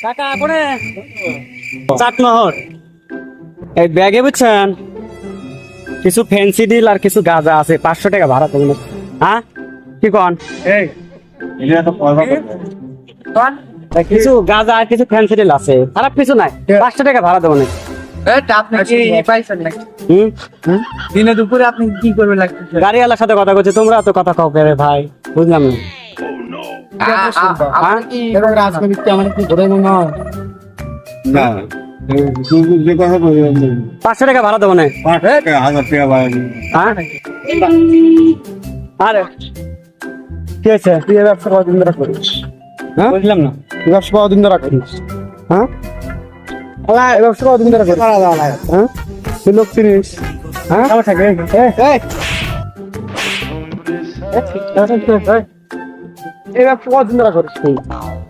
কাকা কোনে চাটমহর এই ব্যাগে বুঝছেন কিছু ফ্যান্সি ডিল আর কিছু গাঁজা আছে 500 টাকা ভাড়া দেবেন হ্যাঁ কি কন কিছু গাঁজা আর কিছু ফ্যান্সি ডিল আছে খারাপ কিছু নাই 500 টাকা ভাড়া দেবেন দিনে দুপুরে আপনি কি করবেন লাগতেছে? গাড়িওয়ালার সাথে কথা বলছি তোমরা তো কথা কাও রে ভাই বুঝলাম না আমার কি রাজনৈতিক আমার কি ধরে মনে হয় না যে কথা বললাম 500 টাকা ভাড়া দেবো না 1000 টাকা ভাড়া হ্যাঁ আরে কি আছে তুই এই ব্যবসা কতদিন ধরে করিস হ্যাঁ বুঝলাম না তুই ব্যবসা কতদিন ধরে করিস হ্যাঁ আলা এই ব্যবসা কতদিন ধরে করিস হ্যাঁ তুই লোক চিনিস হ্যাঁ আমার থাকে এই ব্যবসা কতদিন ধরে করিস তুই